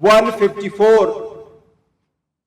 154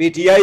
PTI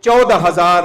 14,000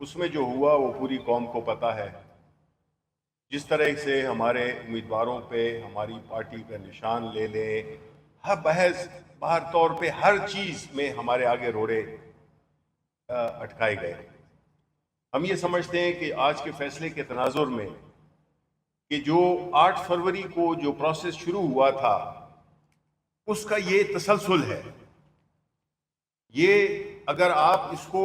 اس میں جو ہوا وہ پوری قوم کو پتہ ہے. جس طرح سے ہمارے امیدواروں پہ ہماری پارٹی کا نشان لے لیں، ہر بحث باہر طور پہ ہر چیز میں ہمارے آگے روڑے اٹکائے گئے. ہم یہ سمجھتے ہیں کہ آج کے فیصلے کے تناظر میں کہ جو 8 فروری کو جو پروسیس شروع ہوا تھا اس کا یہ تسلسل ہے. یہ اگر آپ اس کو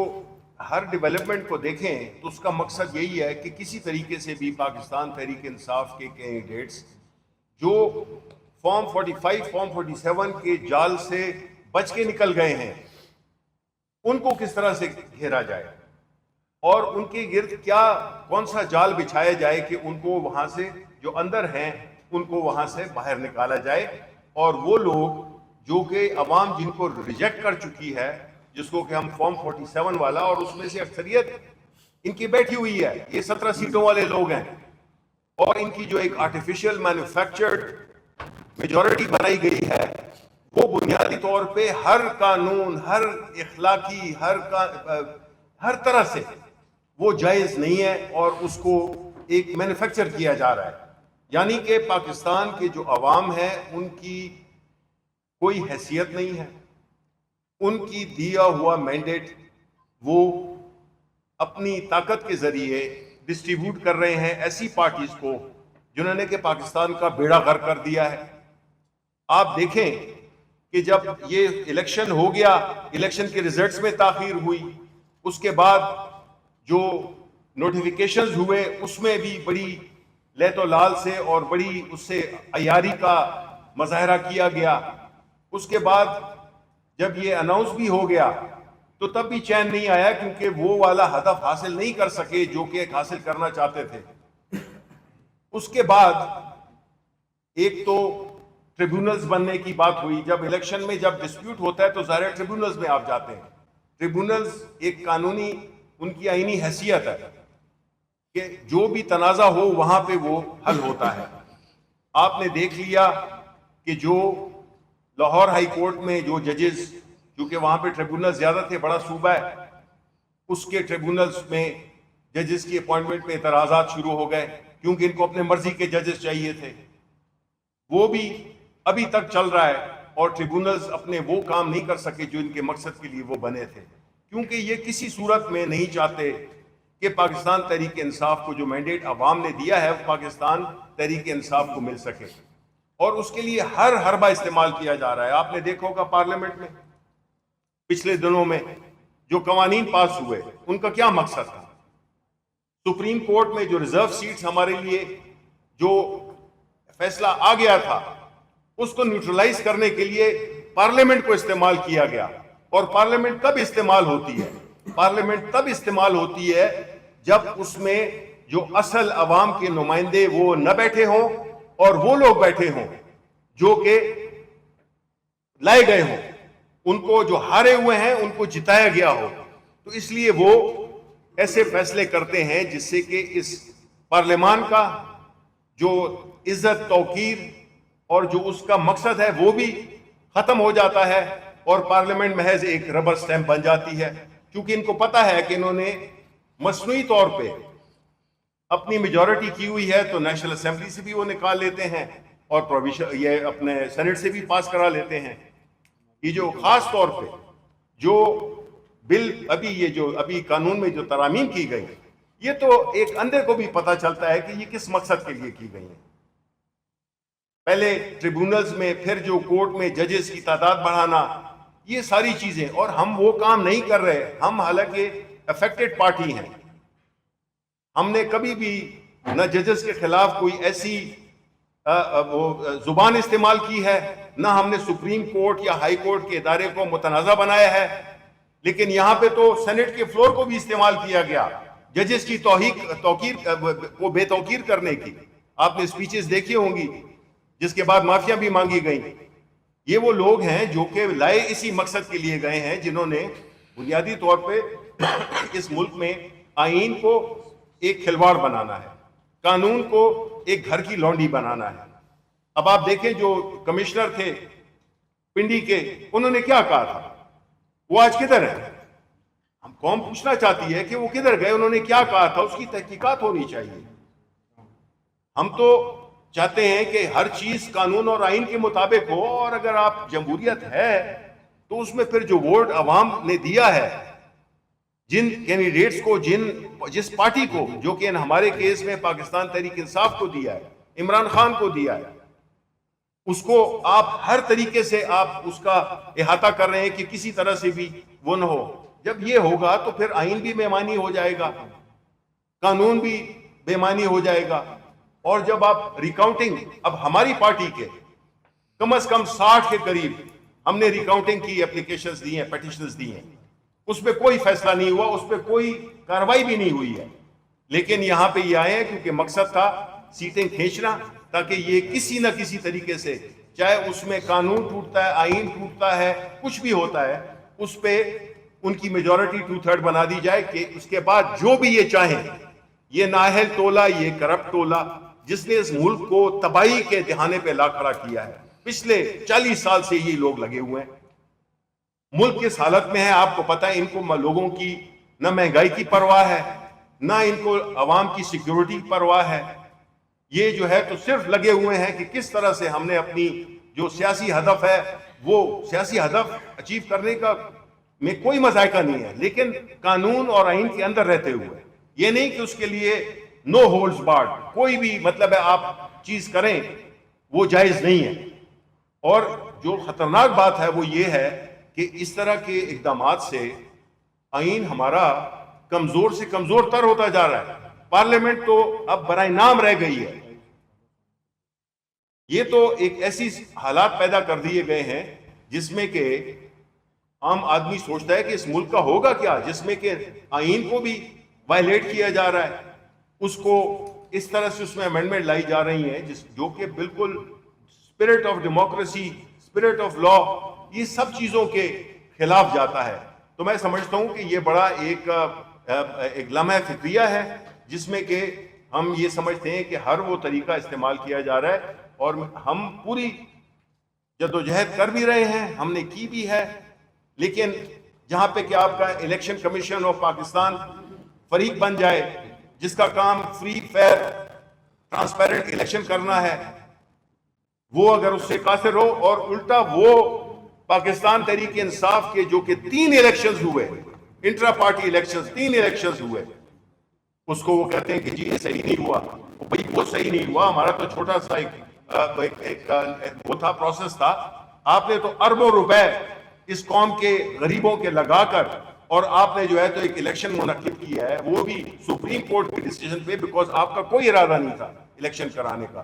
ہر ڈیولپمنٹ کو دیکھیں تو اس کا مقصد یہی ہے کہ کسی طریقے سے بھی پاکستان تحریک انصاف کے کینڈیڈیٹس جو فارم 45 فارم 47 کے جال سے بچ کے نکل گئے ہیں ان کو کس طرح سے گھیرا جائے اور ان کے گرد کون سا جال بچھایا جائے کہ ان کو وہاں سے جو اندر ہیں ان کو وہاں سے باہر نکالا جائے، اور وہ لوگ جو کہ عوام جن کو ریجیکٹ کر چکی ہے، جس کو کہ ہم فارم 47 والا، اور اس میں سے اکثریت ان کی بیٹھی ہوئی ہے، یہ 17 سیٹوں والے لوگ ہیں، اور ان کی جو ایک آرٹیفیشل مینوفیکچرڈ میجورٹی بنائی گئی ہے وہ بنیادی طور پہ ہر قانون، ہر اخلاقی، ہر طرح سے وہ جائز نہیں ہے، اور اس کو ایک مینوفیکچر کیا جا رہا ہے. یعنی کہ پاکستان کے جو عوام ہیں ان کی کوئی حیثیت نہیں ہے، ان کی دیا ہوا مینڈیٹ وہ اپنی طاقت کے ذریعے ڈسٹریبیوٹ کر رہے ہیں ایسی پارٹیز کو جنہوں نے کہ پاکستان کا بیڑا غرق کر دیا ہے. آپ دیکھیں کہ جب یہ الیکشن ہو گیا، الیکشن کے ریزلٹس میں تاخیر ہوئی، اس کے بعد جو نوٹیفیکیشنز ہوئے اس میں بھی بڑی لیت و لال سے اور بڑی اس سے عیاری کا مظاہرہ کیا گیا. اس کے بعد جب یہ اناؤنس بھی ہو گیا تو تب بھی چین نہیں آیا، کیونکہ وہ والا ہدف حاصل نہیں کر سکے جو کہ ایک حاصل کرنا چاہتے تھے. اس کے بعد ایک تو ٹریبونلز بننے کی بات ہوئی. جب الیکشن میں جب ڈسپیوٹ ہوتا ہے تو ظاہر ٹریبونلز میں آپ جاتے ہیں. ٹریبونلز ایک قانونی ان کی آئینی حیثیت ہے کہ جو بھی تنازع ہو وہاں پہ وہ حل ہوتا ہے. آپ نے دیکھ لیا کہ جو لاہور ہائی کورٹ میں جو ججز، کیونکہ وہاں پہ ٹریبونل زیادہ تھے، بڑا صوبہ ہے، اس کے ٹریبونلز میں ججز کی اپوائنٹمنٹ پہ اعتراضات شروع ہو گئے کیونکہ ان کو اپنے مرضی کے ججز چاہیے تھے. وہ بھی ابھی تک چل رہا ہے اور ٹریبونلز اپنے وہ کام نہیں کر سکے جو ان کے مقصد کے لیے وہ بنے تھے، کیونکہ یہ کسی صورت میں نہیں چاہتے کہ پاکستان تحریک انصاف کو جو مینڈیٹ عوام نے دیا ہے وہ پاکستان تحریک انصاف کو مل سکے، اور اس کے لیے ہر حربہ استعمال کیا جا رہا ہے. آپ نے دیکھا ہوگا پارلیمنٹ میں پچھلے دنوں میں جو قوانین پاس ہوئے ان کا کیا مقصد تھا. سپریم کورٹ میں جو ریزرو سیٹس ہمارے لیے جو فیصلہ آ گیا تھا اس کو نیوٹرلائز کرنے کے لیے پارلیمنٹ کو استعمال کیا گیا. اور پارلیمنٹ کب استعمال ہوتی ہے؟ پارلیمنٹ تب استعمال ہوتی ہے جب اس میں جو اصل عوام کے نمائندے وہ نہ بیٹھے ہوں اور وہ لوگ بیٹھے ہوں جو کہ لائے گئے ہوں، ان کو جو ہارے ہوئے ہیں ان کو جتایا گیا ہو. تو اس لیے وہ ایسے فیصلے کرتے ہیں جس سے کہ اس پارلیمان کا جو عزت توقیر اور جو اس کا مقصد ہے وہ بھی ختم ہو جاتا ہے، اور پارلیمنٹ محض ایک ربر سٹیمپ بن جاتی ہے، کیونکہ ان کو پتا ہے کہ انہوں نے مصنوعی طور پہ اپنی میجورٹی کی ہوئی ہے تو نیشنل اسمبلی سے بھی وہ نکال لیتے ہیں اور پروویشن یہ اپنے سینٹ سے بھی پاس کرا لیتے ہیں. یہ جو خاص طور پہ جو بل ابھی قانون میں جو ترامیم کی گئی، یہ تو ایک اندھے کو بھی پتا چلتا ہے کہ یہ کس مقصد کے لیے کی گئی ہیں. پہلے ٹریبونلز میں، پھر جو کورٹ میں ججز کی تعداد بڑھانا، یہ ساری چیزیں، اور ہم وہ کام نہیں کر رہے. ہم حالانکہ افیکٹڈ پارٹی ہیں، ہم نے کبھی بھی نہ ججز کے خلاف کوئی ایسی زبان استعمال کی ہے، نہ ہم نے سپریم کورٹ یا ہائی کورٹ کے ادارے کو متنازع بنایا ہے. لیکن یہاں پہ تو سینٹ کے فلور کو بھی استعمال کیا گیا ججز کی توقیر کو بے توقیر کرنے کی. آپ نے سپیچز دیکھی ہوں گی جس کے بعد معافیاں بھی مانگی گئیں. یہ وہ لوگ ہیں جو کہ لائے اسی مقصد کے لیے گئے ہیں، جنہوں نے بنیادی طور پہ اس ملک میں آئین کو ایک کھلواڑ بنانا ہے، قانون کو ایک گھر کی لونڈی بنانا ہے. اب آپ دیکھیں جو کمشنر تھے پنڈی کے، انہوں نے کیا کہا تھا، وہ آج کدھر ہیں؟ ہم قوم پوچھنا چاہتی ہے کہ وہ کدھر گئے, انہوں نے کیا کہا تھا, اس کی تحقیقات ہونی چاہیے. ہم تو چاہتے ہیں کہ ہر چیز قانون اور آئین کے مطابق ہو, اور اگر آپ جمہوریت ہے تو اس میں پھر جو ووٹ عوام نے دیا ہے, جن کینڈیڈیٹس کو, جس پارٹی کو, جو کہ ہمارے کیس میں پاکستان تحریک انصاف کو دیا ہے, عمران خان کو دیا ہے, اس کو آپ ہر طریقے سے آپ اس کا احاطہ کر رہے ہیں کہ کسی طرح سے بھی وہ نہ ہو. جب یہ ہوگا تو پھر آئین بھی بے معنی ہو جائے گا, قانون بھی بے معنی ہو جائے گا. اور جب آپ ریکاؤنٹنگ, اب ہماری پارٹی کے کم از کم 60 کے قریب ہم نے ریکاؤنٹنگ کی اپلیکیشنز دی ہیں, پیٹیشنز دی ہیں, اس پہ کوئی فیصلہ نہیں ہوا, اس پہ کوئی کارروائی بھی نہیں ہوئی ہے. لیکن یہاں پہ یہ آئے ہیں کیونکہ مقصد تھا سیٹیں کھینچنا, تاکہ یہ کسی نہ کسی طریقے سے, چاہے اس میں قانون ٹوٹتا ہے, آئین ٹوٹتا ہے, کچھ بھی ہوتا ہے, اس پہ ان کی میجورٹی 2/3 بنا دی جائے کہ اس کے بعد جو بھی یہ چاہیں, یہ نااہل ٹولہ, یہ کرپٹ ٹولہ جس نے اس ملک کو تباہی کے دہانے پہ لا کھڑا کیا ہے, پچھلے 40 سال سے یہ لوگ لگے ہوئے ہیں. ملک کس حالت میں ہے آپ کو پتہ ہے, ان کو لوگوں کی نہ مہنگائی کی پرواہ ہے, نہ ان کو عوام کی سیکیورٹی کی پرواہ ہے. یہ جو ہے تو صرف لگے ہوئے ہیں کہ کس طرح سے ہم نے اپنی جو سیاسی ہدف ہے, وہ سیاسی ہدف اچیو کرنے کا میں کوئی مذائقہ نہیں ہے, لیکن قانون اور آئین کے اندر رہتے ہوئے. یہ نہیں کہ اس کے لیے نو ہولڈز بارڈ, کوئی بھی مطلب ہے آپ چیز کریں وہ جائز نہیں ہے. اور جو خطرناک بات ہے وہ یہ ہے کہ اس طرح کے اقدامات سے آئین ہمارا کمزور سے کمزور تر ہوتا جا رہا ہے. پارلیمنٹ تو اب برائے نام رہ گئی ہے. یہ تو ایک ایسی حالات پیدا کر دیے گئے ہیں جس میں کہ عام آدمی سوچتا ہے کہ اس ملک کا ہوگا کیا, جس میں کہ آئین کو بھی وائلیٹ کیا جا رہا ہے, اس کو اس طرح سے اس میں امینڈمنٹ لائی جا رہی ہیں جو کہ بالکل spirit of democracy, spirit of law, یہ سب چیزوں کے خلاف جاتا ہے. تو میں سمجھتا ہوں کہ یہ بڑا ایک لمحہ فکریہ ہے جس میں کہ ہم یہ سمجھتے ہیں کہ ہر وہ طریقہ استعمال کیا جا رہا ہے, اور ہم پوری جدوجہد کر بھی رہے ہیں, ہم نے کی بھی ہے. لیکن جہاں پہ کہ آپ کا الیکشن کمیشن آف پاکستان فریق بن جائے جس کا کام فری, فیئر, ٹرانسپیرنٹ الیکشن کرنا ہے, وہ اگر اس سے قاصر ہو, اور الٹا وہ پاکستان تحریک انصاف کے جو کہ 3 الیکشنز ہوئے, انٹرا پارٹی الیکشنز 3 الیکشنز ہوئے, اس کو وہ کہتے ہیں کہ جی یہ صحیح نہیں ہوا. بھئی وہ صحیح نہیں ہوا, ہمارا تو چھوٹا سا ایک وہ تھا, پروسیس تھا. آپ نے تو اربوں روپے اس قوم کے غریبوں کے لگا کر, اور آپ نے جو ہے تو ایک الیکشن منعقد کیا ہے, وہ بھی سپریم کورٹ کے ڈیسیجن پہ, بیکاز آپ کا کوئی ارادہ نہیں تھا الیکشن کرانے کا.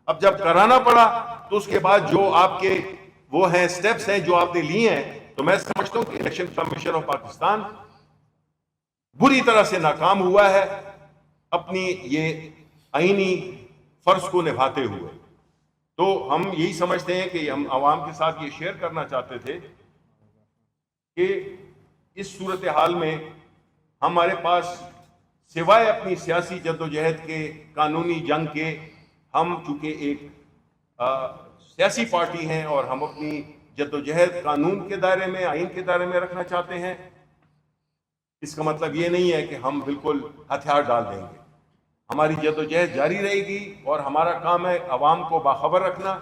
اب جب کرانا پڑا تو اس کے بعد جو آپ کے وہ ہیں سٹیپس ہیں جو آپ نے لیے ہیں, تو میں سمجھتا ہوں کہ الیکشن کمیشن آف پاکستان بری طرح سے ناکام ہوا ہے اپنی یہ آئینی فرض کو نبھاتے ہوئے. تو ہم یہی سمجھتے ہیں کہ ہم عوام کے ساتھ یہ شیئر کرنا چاہتے تھے کہ اس صورتحال میں ہمارے پاس سوائے اپنی سیاسی جدوجہد کے, قانونی جنگ کے, ہم چونکہ ایک سیاسی پارٹی ہیں اور ہم اپنی جدوجہد قانون کے دائرے میں, آئین کے دائرے میں رکھنا چاہتے ہیں. اس کا مطلب یہ نہیں ہے کہ ہم بالکل ہتھیار ڈال دیں گے. ہماری جدوجہد جاری رہے گی, اور ہمارا کام ہے عوام کو باخبر رکھنا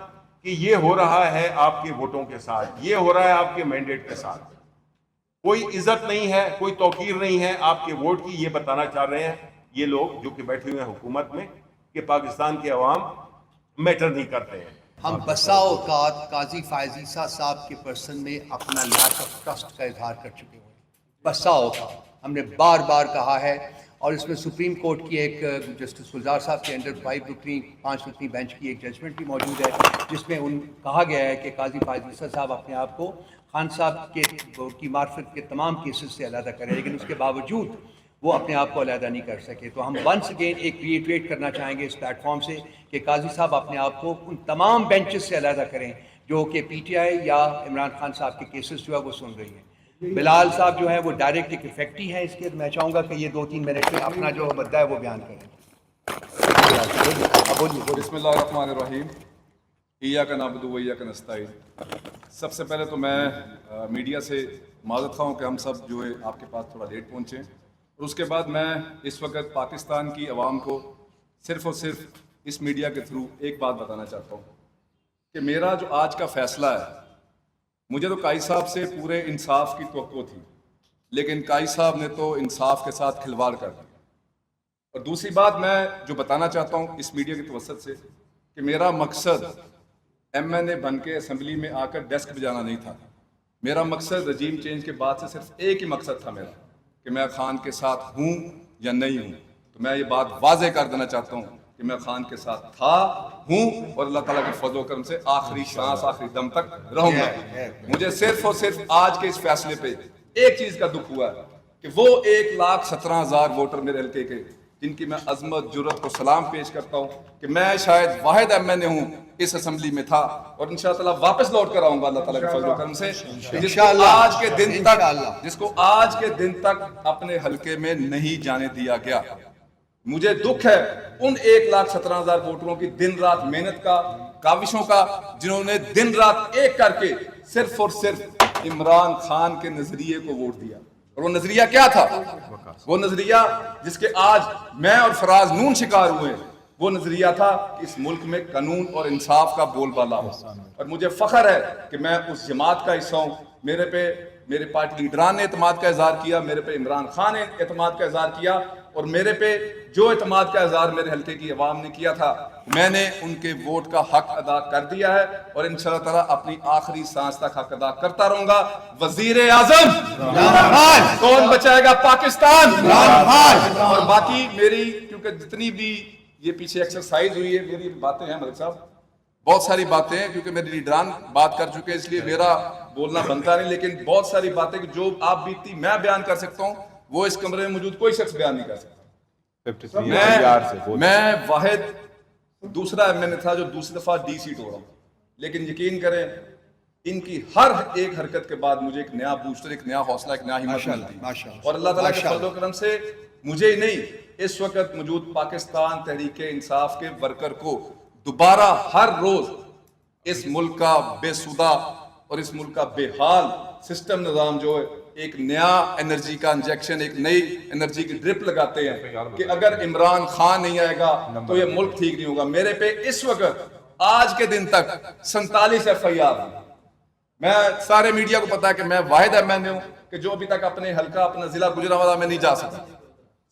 کہ یہ ہو رہا ہے آپ کے ووٹوں کے ساتھ, یہ ہو رہا ہے آپ کے مینڈیٹ کے ساتھ. کوئی عزت نہیں ہے, کوئی توقیر نہیں ہے آپ کے ووٹ کی. یہ بتانا چاہ رہے ہیں یہ لوگ جو کہ بیٹھے ہوئے ہیں حکومت میں کہ پاکستان کے عوام میٹر نہیں کرتے ہیں. ہم بسا اوقات قاضی فائز عیسیٰ صاحب کے پرسن میں اپنا لیک آف ٹرسٹ کا اظہار کر چکے ہیں. بسا اوقات ہم نے بار بار کہا ہے, اور اس میں سپریم کورٹ کی ایک جسٹس گلزار صاحب کے انڈر 5 رکنی بینچ کی ایک ججمنٹ بھی موجود ہے جس میں کہا گیا ہے کہ قاضی فائز عیسیٰ صاحب اپنے آپ کو خان صاحب کی معرفت کے تمام کیسز سے علیحدہ کریں, لیکن اس کے باوجود وہ اپنے آپ کو علیحدہ نہیں کر سکے. تو ہم ونس اگین ایک ریٹریٹ کرنا چاہیں گے اس پلیٹ فارم سے کہ قاضی صاحب اپنے آپ کو ان تمام بینچز سے علیحدہ کریں جو کہ پی ٹی آئی یا عمران خان صاحب کے کیسز جو ہے وہ سن رہی ہیں. بلال صاحب جو ہیں وہ ڈائریکٹ ایک افیکٹی ہیں اس کے. میں چاہوں گا کہ یہ 2-3 منٹ میں اپنا جو مدعا ہے وہ بیان کریں. بسم اللہ الرحمن الرحیم. ایاک نعبد و ایاک نستعین۔ سب سے پہلے تو میں میڈیا سے معذرت خواہ ہوں کہ ہم سب جو ہے آپ کے پاس تھوڑا لیٹ پہنچے، اور اس کے بعد میں اس وقت پاکستان کی عوام کو صرف اور صرف اس میڈیا کے تھرو ایک بات بتانا چاہتا ہوں کہ میرا جو آج کا فیصلہ ہے، مجھے تو قائد صاحب سے پورے انصاف کی توقع تھی، لیکن قائد صاحب نے تو انصاف کے ساتھ کھلواڑ کر دیا۔ اور دوسری بات میں جو بتانا چاہتا ہوں اس میڈیا کی توسط سے کہ میرا مقصد ایم این اے بن کے اسمبلی میں آ کر ڈیسک بجانا نہیں تھا۔ میرا مقصد رجیم چینج کے بعد سے صرف ایک ہی مقصد تھا میرا کہ میں خان کے ساتھ ہوں یا نہیں ہوں۔ تو میں یہ بات واضح کر دینا چاہتا ہوں کہ میں خان کے ساتھ تھا، ہوں، اور اللہ تعالیٰ کے فضل و کرم سے آخری سانس آخری دم تک رہوں گا۔ مجھے صرف اور صرف آج کے اس فیصلے پہ ایک چیز کا دکھ ہوا ہے کہ وہ 1,17,000 ووٹر میرے حلقے کے، جن کی میں عظمت جرت کو سلام پیش کرتا ہوں کہ میں شاید واحد ایم این اے ہوں اس اسمبلی میں تھا، اور انشاءاللہ واپس لوٹ کر آؤں گا اللہ تعالیٰ کے فضل و کرم سے، جس کو آج کے دن تک اپنے حلقے میں نہیں جانے دیا گیا۔ مجھے دکھ ہے ان 1,17,000 ووٹروں کی دن رات محنت کا، کاوشوں کا، جنہوں نے دن رات ایک کر کے صرف اور صرف عمران خان کے نظریے کو ووٹ دیا۔ اور وہ نظریہ کیا تھا؟ وہ نظریہ جس کے آج میں اور فراز نون شکار ہوئے ہیں، وہ نظریہ تھا کہ اس ملک میں قانون اور انصاف کا بول بالا ہو۔ اور مجھے فخر ہے کہ میں اس جماعت کا حصہ ہوں۔ میرے پہ میرے پارٹی لیڈران نے اعتماد کا اظہار کیا، میرے پہ عمران خان نے اعتماد کا اظہار کیا، اور میرے پہ جو اعتماد کا اظہار میرے حلقے کی عوام نے کیا تھا، میں نے ان کے ووٹ کا حق ادا کر دیا ہے، اور انشاءاللہ تعالیٰ اپنی آخری سانس تک حق ادا کرتا رہوں گا۔ وزیر اعظم کون بچائے گا پاکستان؟ اور باقی میری کیونکہ جتنی بھی یہ پیچھے ایکسرسائز ہوئی ہے، میری باتیں ہیں ملک صاحب، بہت ساری باتیں ہیں، کیونکہ میرے لیڈران بات کر چکے اس لیے میرا بولنا بنتا نہیں، لیکن بہت ساری باتیں کہ جو آپ بیتی میں بیان کر سکتا ہوں وہ اس کمرے میں موجود کوئی شخص بیان نہیں کر سکتا۔ میں واحد دوسرا ایم این اے تھا جو دوسری دفعہ ڈی سیٹ ہو رہا ہوں، لیکن یقین کریں ان کی ہر ایک حرکت کے بعد مجھے ایک نیا بوسٹر، ایک نیا حوصلہ، ایک نیا ہمت ملتی، اور اللہ تعالیٰ کے فضل و کرم سے مجھے ہی نہیں، اس وقت موجود پاکستان تحریک انصاف کے ورکر کو دوبارہ ہر روز اس ملک کا بے سودہ اور اس ملک کا بے حال سسٹم نظام جو ہے ایک نیا انرجی کا انجیکشن، ایک نئی انرجی کی ڈرپ لگاتے ہیں کہ اگر عمران خان نہیں آئے گا تو یہ ملک ٹھیک نہیں ہوگا۔ میرے پہ اس وقت آج کے دن تک 47 FIR ہیں۔ میں سارے میڈیا کو پتا ہے کہ میں واحد ایم این اے ہوں کہ جو ابھی تک اپنے حلقہ، اپنا ضلع گجرانوالہ میں نہیں جا سکتا۔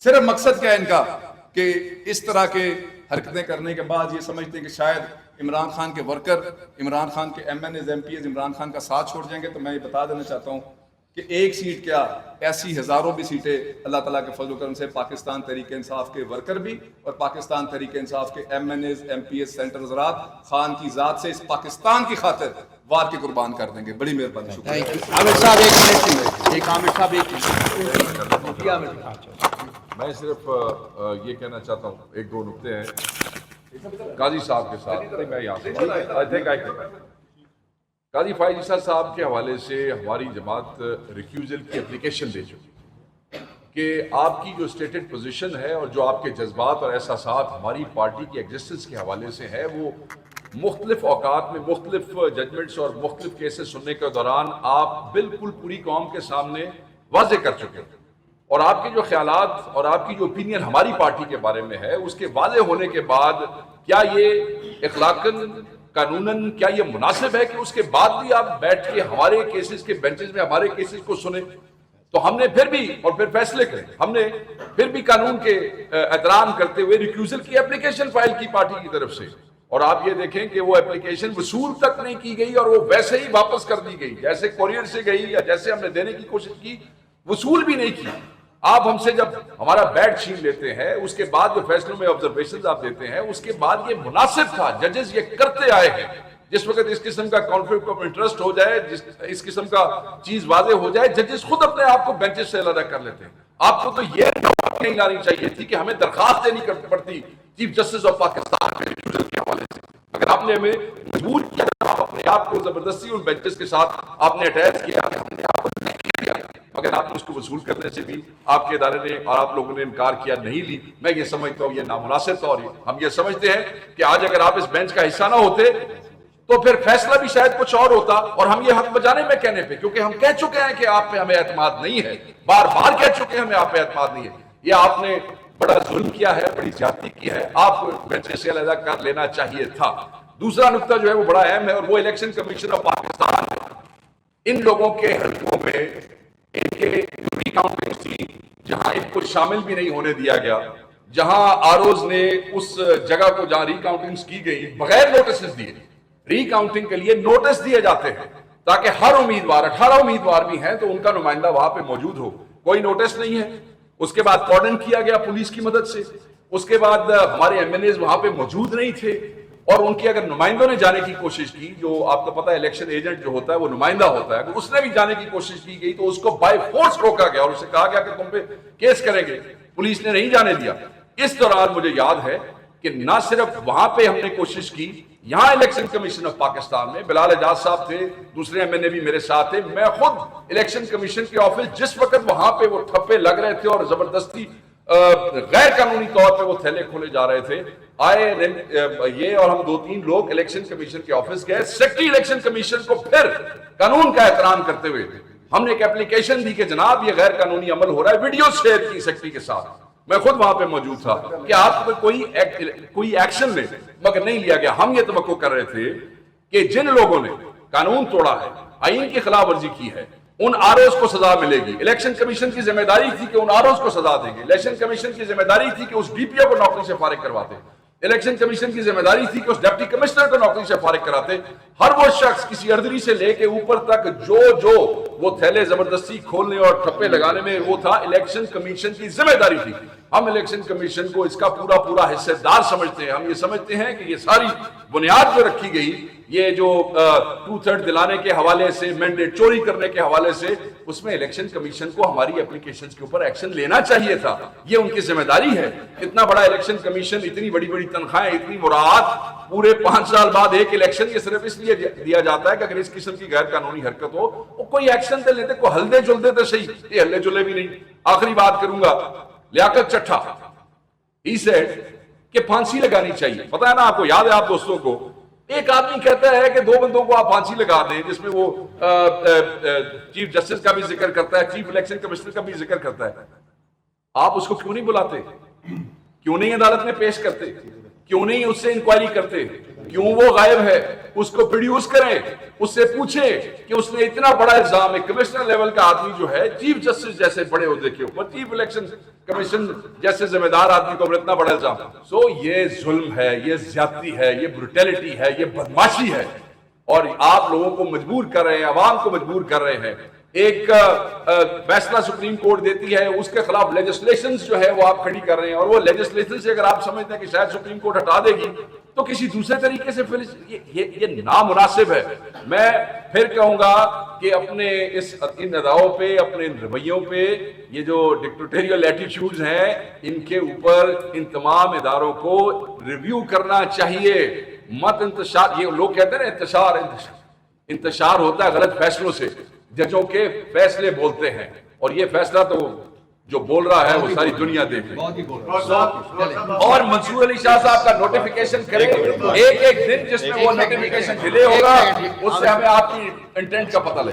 صرف مقصد کیا ہے ان کا کہ اس طرح کے حرکتیں کرنے کے بعد یہ سمجھتے ہیں کہ شاید عمران خان کے ورکر، عمران خان کے M N As, M P As Imran Khan کا ساتھ چھوڑ جائیں گے۔ تو میں یہ بتا دینا چاہتا ہوں کہ ایک سیٹ کیا، ایسی ہزاروں بھی سیٹیں اللہ تعالیٰ کے فضل و کرم سے پاکستان تحریک انصاف کے ورکر بھی اور پاکستان تحریک انصاف کے M N As, M P As, senator حضرات خان کی ذات سے اس پاکستان کی خاطر وار کے قربان کر دیں گے۔ بڑی مہربانی، شکریہ۔ عامر صاحب ایک عامر صاحب میں صرف یہ کہنا چاہتا ہوں، ایک دو نکتے ہیں قاضی صاحب کے ساتھ۔ میں یہاں سے قاضی فائز عیسیٰ صاحب کے حوالے سے ہماری جماعت ریکیوزل کی اپلیکیشن دے چکی کہ آپ کی جو اسٹیٹڈ پوزیشن ہے اور جو آپ کے جذبات اور احساسات ہماری پارٹی کی ایگزسٹنس کے حوالے سے ہے، وہ مختلف اوقات میں مختلف ججمنٹس اور مختلف کیسز سننے کے دوران آپ بالکل پوری قوم کے سامنے واضح کر چکے ہیں، اور آپ کے جو خیالات اور آپ کی جو اوپینین ہماری پارٹی کے بارے میں ہے، اس کے واضح ہونے کے بعد کیا یہ اخلاقاً، قانوناً کیا یہ مناسب ہے کہ اس کے بعد بھی آپ بیٹھ کے ہمارے کیسز کے بینچز میں ہمارے کیسز کو سنیں؟ تو ہم نے پھر بھی اور پھر فیصلے کریں، ہم نے پھر بھی قانون کے احترام کرتے ہوئے ریکیوزل کی اپلیکیشن فائل کی پارٹی کی طرف سے، اور آپ یہ دیکھیں کہ وہ اپلیکیشن وصول تک نہیں کی گئی اور وہ ویسے ہی واپس کر دی گئی، جیسے کوریئر سے گئی یا جیسے ہم نے دینے کی کوشش کی، وصول بھی نہیں کی۔ آپ ہم سے جب ہمارا بیٹ چھین لیتے ہیں، اس کے بعد جو فیصلوں میں آبزرویشنز آپ دیتے ہیں، اس کے بعد یہ مناسب تھا، ججز یہ کرتے آئے ہیں، جس وقت اس قسم کا کانفلکٹ آف انٹرسٹ ہو جائے، اس قسم کا چیز واضح ہو جائے، ججز خود اپنے آپ کو بینچز سے علیحدہ کر لیتے ہیں۔ آپ کو تو یہ نہیں لانی چاہیے تھی کہ ہمیں درخواست دینی پڑتی چیف جسٹس آف پاکستان کے حوالے سے، اگر آپ نے ہمیں مجبور کیا، آپ اپنے آپ کو زبردستی ان بینچز کے ساتھ آپ نے اٹیچ کیا، ہم نے آپ کو نہیں کیا، مگر آپ نے اس کو وصول کرنے سے بھی آپ کے ادارے نے اور آپ لوگوں نے انکار کیا، نہیں لی۔ میں یہ سمجھتا ہوں یہ نامناسب تھا، اور ہم یہ سمجھتے ہیں کہ آج اگر آپ اس بینچ کا حصہ نہ ہوتے تو پھر فیصلہ بھی شاید کچھ اور ہوتا، اور ہم یہ حق بجانے میں کہنے پہ، کیونکہ ہم کہہ چکے ہیں کہ آپ پہ ہمیں اعتماد نہیں ہے، بار بار کہہ چکے ہیں ہمیں آپ پہ اعتماد نہیں ہے. یہ آپ نے بڑا ظلم کیا ہے، بڑی زیادتی کی ہے، آپ کو بینچ سے علیحدہ کر لینا چاہیے تھا. دوسرا نقطہ جو ہے وہ بڑا اہم ہے، اور وہ الیکشن کمیشن آف پاکستان ہے. ان لوگوں کے حلقوں میں ان کے ری کاؤنٹنگ تھی جہاں ان کو شامل بھی نہیں ہونے دیا گیا، جہاں آروز نے اس جگہ کو جہاں ری کاؤنٹنگز کی گئی بغیر نوٹسز دیے، ری کاؤنٹنگ کے لیے نوٹس دیے جاتے ہیں تاکہ ہر امیدوار 18 امیدوار بھی ہیں تو ان کا نمائندہ وہاں پہ موجود ہو. کوئی نوٹس نہیں ہے. اس کے بعد کارڈن کیا گیا پولیس کی مدد سے. اس کے بعد ہمارے ایم این ایز وہاں پہ موجود نہیں تھے، اور ان کے اگر نمائندوں نے جانے کی کوشش کی، جو آپ کو پتہ ہے الیکشن ایجنٹ جو ہوتا ہے وہ نمائندہ ہوتا ہے، اگر اس نے بھی جانے کی کوشش کی گئی تو اس کو بائی فورس روکا گیا اور اسے کہا گیا کہ تم پہ کیس کریں گے. پولیس نے نہیں جانے دیا. اس دوران مجھے یاد ہے کہ نہ صرف وہاں پہ ہم نے کوشش کی، یہاں الیکشن کمیشن آف پاکستان میں بلال اعجاز صاحب تھے، دوسرے ایم این اے بھی میرے ساتھ تھے، میں خود الیکشن کمیشن کے آفس جس وقت وہاں پہ وہ ٹھپے لگ رہے تھے اور زبردستی غیر قانونی طور پہ وہ تھیلے کھولے جا رہے تھے، آئے یہ اور ہم 2-3 لوگ الیکشن کمیشن کے آفس گئے. سیکرٹری الیکشن کمیشن کو پھر قانون کا احترام کرتے ہوئے ہم نے ایک اپلیکیشن دی کہ جناب یہ غیر قانونی عمل ہو رہا ہے، ویڈیو شیئر کی سیکرٹری کے ساتھ. میں خود وہاں پہ موجود تھا کہ آپ پہ کوئی ایکشن لے، مگر نہیں لیا گیا. ہم یہ توقع کر رہے تھے کہ جن لوگوں نے قانون توڑا ہے، آئین کی خلاف ورزی کی ہے، ان آروز کو سزا ملے گی. الیکشن کمیشن کی ذمہ داری تھی کہ ان آروز کو سزا دیں گے. الیکشن کمیشن کی ذمہ داری تھی کہ اس ڈی پی او کو نوکری سے فارغ کرواتے. الیکشن کمیشن کی ذمہ داری تھی کہ اس ڈپٹی کمشنر کو نوکری سے فارغ کراتے. ہر وہ شخص کسی اردری سے لے کے اوپر تک جو وہ تھیلے زبردستی کھولنے اور ٹھپے لگانے میں وہ تھا، الیکشن کمیشن کی ذمہ داری تھی. ہم الیکشن کمیشن کو اس کا پورا حصہ دار سمجھتے ہیں. ہم یہ سمجھتے ہیں کہ یہ ساری بنیاد جو رکھی گئی، یہ جو 2/3 دلانے کے حوالے سے، مینڈیٹ چوری کرنے کے حوالے سے، اس میں الیکشن کمیشن کو ہماری اپلیکیشنز کے اوپر ایکشن لینا چاہیے تھا. یہ ان کی ذمہ داری ہے. اتنا بڑا الیکشن کمیشن، اتنی بڑی تنخواہیں، اتنی مراعات، پورے 5 سال بعد ایک الیکشن، یہ صرف اس لیے دیا جاتا ہے کہ اگر اس قسم کی غیر قانونی حرکت ہو وہ کوئی ایکشن تو لیتے، کوئی ہلدے جلدے تو صحیح. یہ ہلے جلے بھی نہیں. آخری بات کروں گا، لیاقت چٹھا ہی سیڈ کہ پھانسی لگانی چاہیے. پتہ ہے نا آپ کو، یاد ہے آپ دوستوں کو، ایک آدمی کہتا ہے کہ 2 بندوں کو آپ پھانسی لگا دیں، جس میں وہ چیف جسٹس کا بھی ذکر کرتا ہے، چیف الیکشن کمشنر کا بھی ذکر کرتا ہے. آپ اس کو کیوں نہیں بلاتے؟ کیوں نہیں عدالت میں پیش کرتے؟ کیوں نہیں اس سے انکوائری کرتے؟ کیوں وہ غائب ہے؟ اس کو پروڈیوس کریں، اس سے پوچھیں کہ اس نے اتنا بڑا الزام، ایک کمشنر لیول کا آدمی جو ہے، چیف جسٹس جیسے بڑے عہدے کے اوپر، چیف الیکشن کمیشن جیسے ذمہ دار آدمی کو اتنا بڑا الزام. یہ ظلم ہے، یہ زیادتی ہے، یہ بروٹیلٹی ہے، یہ بدماشی ہے، اور آپ لوگوں کو مجبور کر رہے ہیں، عوام کو مجبور کر رہے ہیں. ایک فیصلہ سپریم کورٹ دیتی ہے، اس کے خلاف لیجسلیشنز جو ہے وہ آپ کھڑی کر رہے ہیں، اور وہ لیجسلیشن سے اگر آپ سمجھتے ہیں کہ شاید سپریم کورٹ ہٹا دے گی تو کسی دوسرے طریقے سے یہ نامناسب ہے. میں پھر کہوں گا کہ اپنے ان اداؤں پہ، اپنے ان رویوں پہ، یہ جو ڈکٹیٹوریل ایٹیٹیوڈز ہیں، ان کے اوپر ان تمام اداروں کو ریویو کرنا چاہیے. مت انتشار، یہ لوگ کہتے ہیں نا انتشار ہوتا ہے غلط فیصلوں سے. ججوں کے فیصلے بولتے ہیں، اور یہ فیصلہ تو جو بول رہا ہے وہ ساری دنیا دیکھ رہی ہے. اور منصور علی شاہ صاحب کا نوٹیفیکیشن کریں، ایک دن جس میں وہ نوٹیفیکیشن ڈیلے ہوگا، اس سے ہمیں آپ کی انٹینٹ کا پتہ لگے.